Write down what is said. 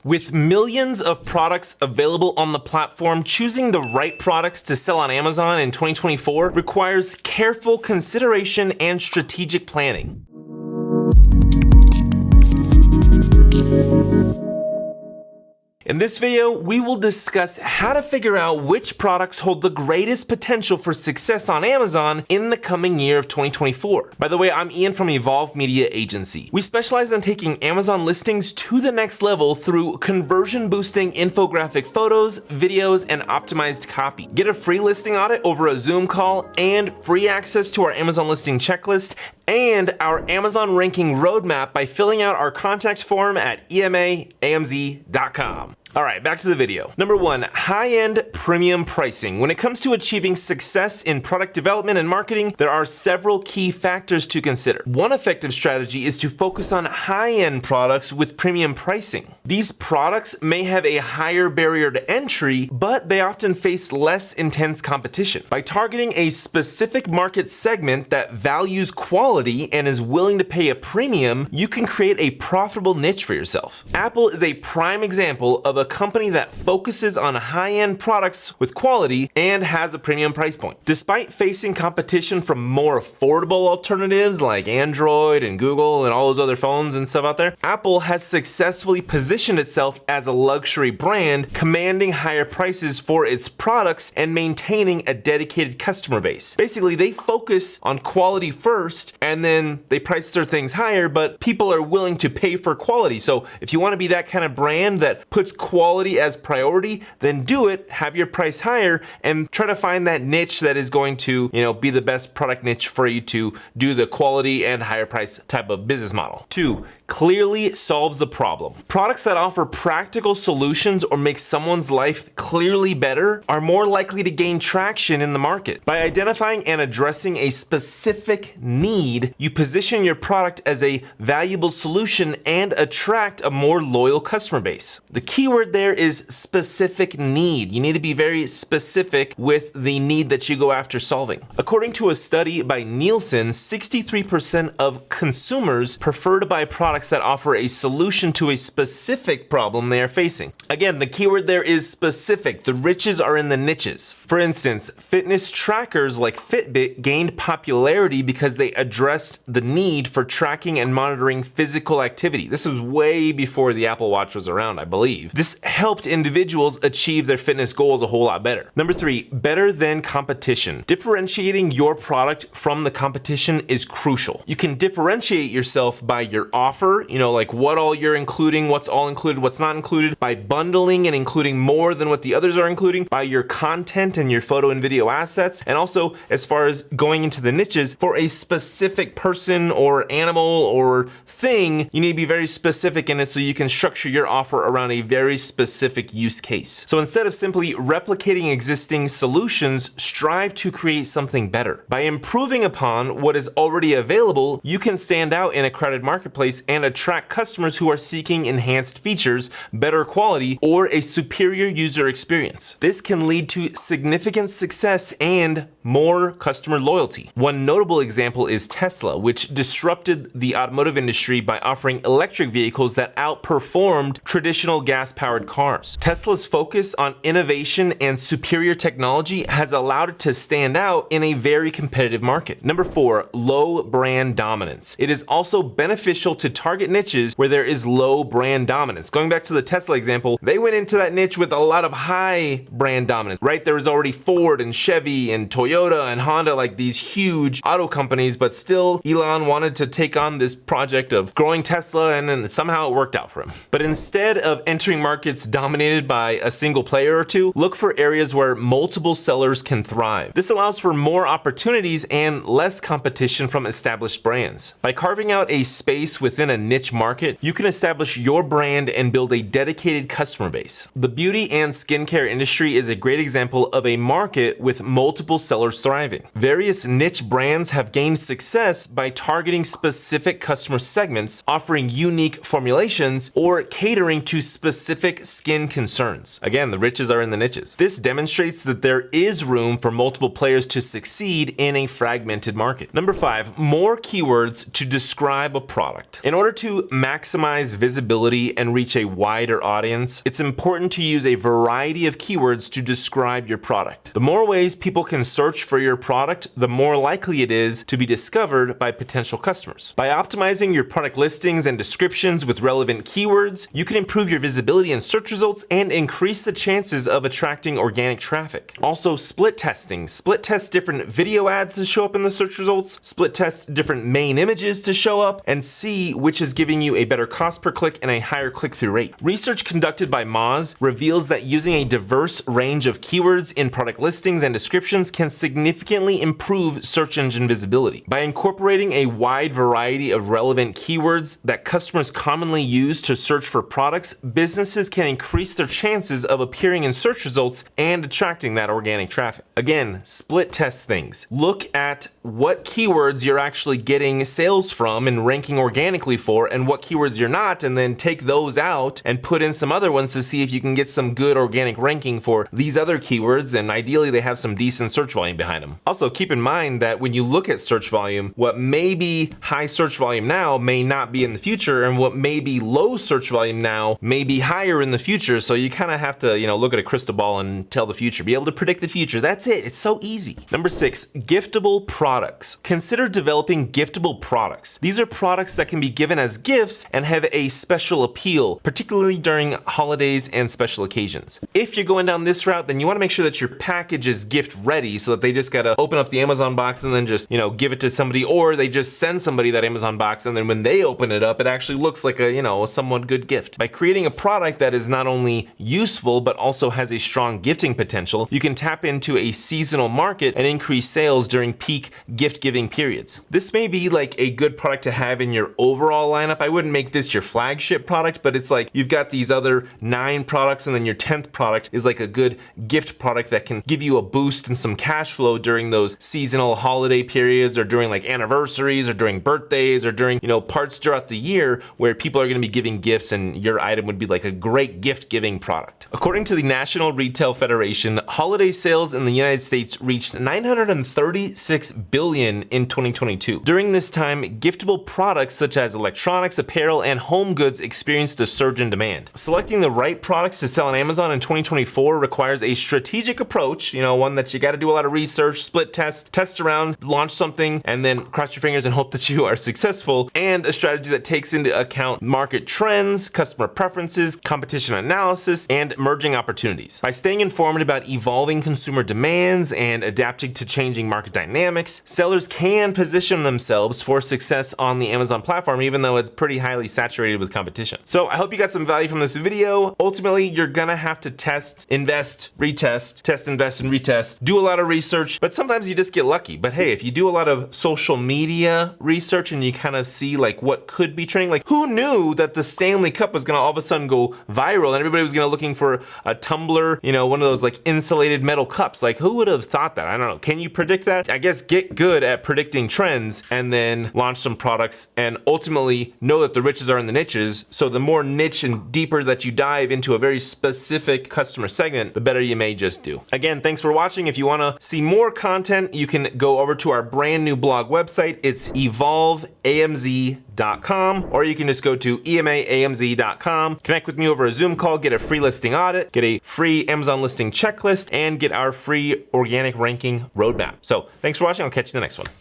With millions of products available on the platform, choosing the right products to sell on Amazon in 2024 requires careful consideration and strategic planning. In this video, we will discuss how to figure out which products hold the greatest potential for success on Amazon in the coming year of 2024. By the way, I'm Ian from Evolve Media Agency. We specialize in taking Amazon listings to the next level through conversion boosting infographic photos, videos, and optimized copy. Get a free listing audit over a Zoom call and free access to our Amazon listing checklist and our Amazon ranking roadmap by filling out our contact form at emaamz.com. All right, back to the video. Number one, high-end premium pricing. When it comes to achieving success in product development and marketing, there are several key factors to consider. One effective strategy is to focus on high-end products with premium pricing. These products may have a higher barrier to entry, but they often face less intense competition. By targeting a specific market segment that values quality and is willing to pay a premium, you can create a profitable niche for yourself. Apple is a prime example of a company that focuses on high-end products with quality and has a premium price point. Despite facing competition from more affordable alternatives like Android and Google and all those other phones and stuff out there, Apple has successfully positioned itself as a luxury brand, commanding higher prices for its products and maintaining a dedicated customer base. Basically, they focus on quality first and then they price their things higher, but people are willing to pay for quality. So if you want to be that kind of brand that puts quality as priority, then do it, have your price higher, and try to find that niche that is going to, be the best product niche for you to do the quality and higher price type of business model. Two, clearly solves the problem. Products that offer practical solutions or make someone's life clearly better are more likely to gain traction in the market. By identifying and addressing a specific need, you position your product as a valuable solution and attract a more loyal customer base. The keyword there is specific need. You need to be very specific with the need that you go after solving. According to a study by Nielsen, 63% of consumers prefer to buy products that offer a solution to a specific problem they are facing. Again, the keyword there is specific. The riches are in the niches. For instance, fitness trackers like Fitbit gained popularity because they addressed the need for tracking and monitoring physical activity. This was way before the Apple Watch was around, I believe. This helped individuals achieve their fitness goals a whole lot better. Number three, better than competition. Differentiating your product from the competition is crucial. You can differentiate yourself by your offer, like what all you're including, what's all included, what's not included, by bundling and including more than what the others are including, by your content and your photo and video assets, and also as far as going into the niches for a specific person or animal or thing, you need to be very specific in it so you can structure your offer around a very specific use case. So instead of simply replicating existing solutions, strive to create something better. By improving upon what is already available, you can stand out in a crowded marketplace and attract customers who are seeking enhanced features, better quality, or a superior user experience. This can lead to significant success and more customer loyalty. One notable example is Tesla, which disrupted the automotive industry by offering electric vehicles that outperformed traditional gas-powered cars. Tesla's focus on innovation and superior technology has allowed it to stand out in a very competitive market. Number four, low brand dominance. It is also beneficial to target niches where there is low brand dominance. Going back to the Tesla example, they went into that niche with a lot of high brand dominance, right? There was already Ford and Chevy and Toyota and Honda, like these huge auto companies, but still Elon wanted to take on this project of growing Tesla, and then somehow it worked out for him. But instead of entering markets dominated by a single player or two, look for areas where multiple sellers can thrive. This allows for more opportunities and less competition from established brands. By carving out a space within a niche market, you can establish your brand and build a dedicated customer base. The beauty and skincare industry is a great example of a market with multiple sellers thriving. Various niche brands have gained success by targeting specific customer segments, offering unique formulations, or catering to specific specific skin concerns. Again, the riches are in the niches. This demonstrates that there is room for multiple players to succeed in a fragmented market. Number 5, more keywords to describe a product. In order to maximize visibility and reach a wider audience, it's important to use a variety of keywords to describe your product. The more ways people can search for your product, the more likely it is to be discovered by potential customers. By optimizing your product listings and descriptions with relevant keywords, you can improve your visibility in search results and increase the chances of attracting organic traffic. Also, split testing. Split test different video ads to show up in the search results, split test different main images to show up, and see which is giving you a better cost per click and a higher click-through rate. Research conducted by Moz reveals that using a diverse range of keywords in product listings and descriptions can significantly improve search engine visibility. By incorporating a wide variety of relevant keywords that customers commonly use to search for products, businesses can increase their chances of appearing in search results and attracting that organic traffic. Again, split test things. Look at what keywords you're actually getting sales from and ranking organically for, and what keywords you're not, and then take those out and put in some other ones to see if you can get some good organic ranking for these other keywords, and ideally they have some decent search volume behind them. Also, keep in mind that when you look at search volume, what may be high search volume now may not be in the future, and what may be low search volume now may be higher in the future, so you kind of have to, look at a crystal ball and tell the future, be able to predict the future. That's it. It's so easy. Number 6, giftable products. Consider developing giftable products. These are products that can be given as gifts and have a special appeal, particularly during holidays and special occasions. If you're going down this route, then you want to make sure that your package is gift ready so that they just gotta open up the Amazon box and then just, give it to somebody, or they just send somebody that Amazon box, and then when they open it up, it actually looks like a, somewhat good gift. By creating a product that is not only useful, but also has a strong gifting potential, you can tap into a seasonal market and increase sales during peak gift giving periods. This may be like a good product to have in your overall lineup. I wouldn't make this your flagship product, but it's like you've got these other 9 products, and then your 10th product is like a good gift product that can give you a boost and some cash flow during those seasonal holiday periods, or during like anniversaries, or during birthdays, or during, parts throughout the year where people are going to be giving gifts, and your item would be like a great gift giving product. According to the National Retail Federation, holiday sales in the United States reached $936 billion in 2022. During this time, giftable products such as electronics, apparel, and home goods experienced a surge in demand. Selecting the right products to sell on Amazon in 2024 requires a strategic approach, one that you got to do a lot of research, split test around, launch something, and then cross your fingers and hope that you are successful, and a strategy that takes into account market trends, customer preferences, competition analysis, and emerging opportunities. By staying informed about evolving consumer demands and adapting to changing market dynamics, sellers can position themselves for success on the Amazon platform, even though it's pretty highly saturated with competition. So I hope you got some value from this video. Ultimately, you're gonna have to test, invest, retest, test, invest, and retest, do a lot of research, but sometimes you just get lucky. But hey, if you do a lot of social media research and you kind of see like what could be trending, like who knew that the Stanley Cup was gonna all of a sudden go viral and everybody was gonna looking for a tumbler, one of those like insulated metal cups. Like who would have thought that? I don't know. Can you predict that? I guess get good at predicting trends and then launch some products, and ultimately know that the riches are in the niches. So the more niche and deeper that you dive into a very specific customer segment, the better you may just do. Again, thanks for watching. If you want to see more content, you can go over to our brand new blog website. It's evolveamz.com, or you can just go to emaamz.com, connect with me over a Zoom call, get a free listing audit, get a free Amazon listing checklist, and get our free organic ranking roadmap. So thanks for watching. I'll catch you in the next one.